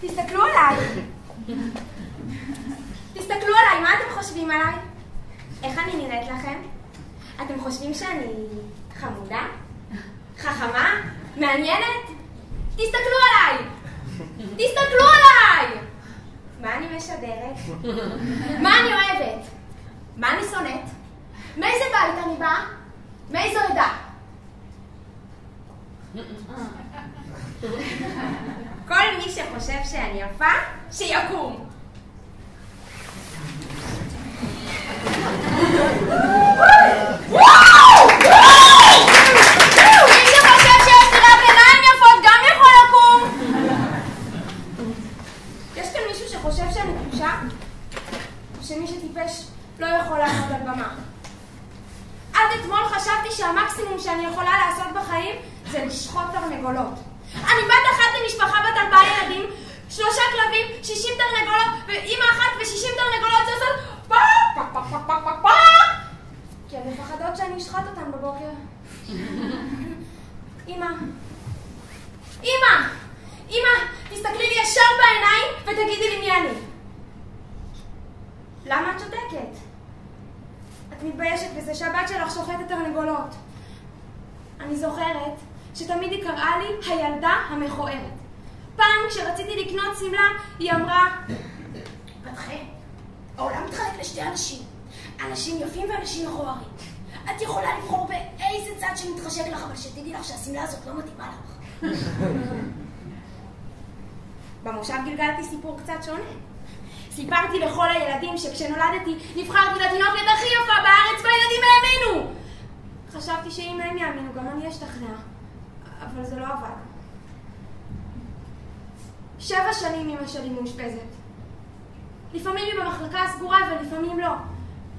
תסתכלו עליי. תסתכלו עליי, מה אתם חושבים עליי? איך אני נראית לכם? אתם חושבים שאני חמודה? חכמה? מעניינת? תסתכלו עליי! תסתכלו עליי! מה אני משדרת? מה אני אוהבת? מה אני שונאת? מאיזה בית אני באה? מאיזו עדה? כל מי שחושב שאני יפה, שיקום. מי שחושב שיש לי רק עיניים יפות גם יכול לקום. יש כאן מישהו שחושב שאני טיפשה? או שמי שטיפש לא יכול לעמוד על במה? עד אתמול חשבתי שהמקסימום שאני יכולה לעשות בחיים זה לשחוט תרנגולות. אני בת אחת למשפחה בת 4 ילדים, 3 כלבים, 60 תרנגולות, ואמא אחת ו60 תרנגולות שעושות פאק פאק פאק פאק פאק פאק פאק, כי הן מפחדות שאני אשחט אותן בבוקר. אמא, אמא, אמא, תסתכלי לי ישר בעיניים ותגידי לי מי אני. למה את שותקת? את מתביישת בזה שהבת שלך שוחטת תרנגולות. אני זוכרת שתמיד היא קראה לי הילדה המכוערת. פעם כשרציתי לקנות סמלה, היא אמרה, בתכם, העולם מתחלק לשתי אנשים. אנשים יפים ואנשים מכוערים. את יכולה לבחור באיזה צד שמתחשק לך, אבל שתדעי לך שהסמלה הזאת לא מתאימה לך. במושב גלגלתי סיפור קצת שונה. סיפרתי לכל הילדים שכשנולדתי נבחרתי לתינוקת הכי יפה בארץ והילדים האמינו. חשבתי שאם הם יאמינו גם אני אשתכנע, אבל זה לא עבד. 7 שנים אמא שלי מאושפזת. לפעמים היא במחלקה הסגורה ולפעמים לא.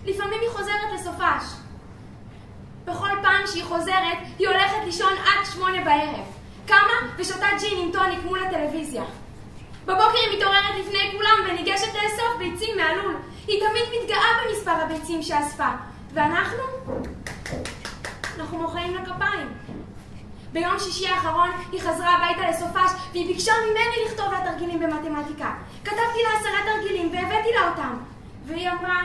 לפעמים היא חוזרת לסופש. בכל פעם שהיא חוזרת היא הולכת לישון עד 8 בערב. קמה ושותה ג'ין עם טוניק מול הטלוויזיה. בבוקר היא מתעוררת לפני כולם וניגשת לאסוף ביצים מהלול. היא תמיד מתגאה במספר הביצים שאספה. ואנחנו? אנחנו מוחאים לה כפיים. ביום שישי האחרון היא חזרה הביתה לסופש והיא ביקשה ממני לכתוב לה תרגילים במתמטיקה. כתבתי לה 10 תרגילים והבאתי לה אותם. והיא אמרה,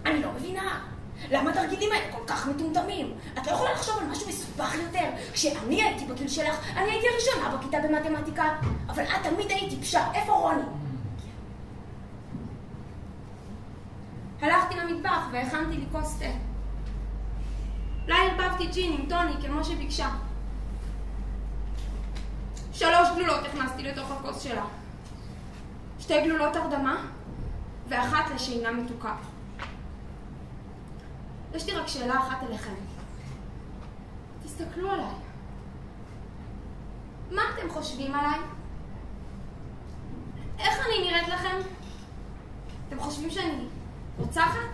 אני לא מבינה. למה התרגילים האלה כל כך מטומטמים? את לא יכולה לחשוב על משהו מסובך יותר. כשאני הייתי בגיל שלך, אני הייתי הראשונה בכיתה במתמטיקה. אבל את תמיד הייתי טיפשה. איפה רוני? הלכתי למטבח והכנתי לי כוס תה. לה הרבבתי ג'ין עם טוני כמו שביקשה. 3 גלולות הכנסתי לתוך הכוס שלה. 2 גלולות הרדמה ואחת לשינה מתוקה. יש לי רק שאלה אחת אליכם. תסתכלו עליי. מה אתם חושבים עליי? איך אני נראית לכם? אתם חושבים שאני רוצחת?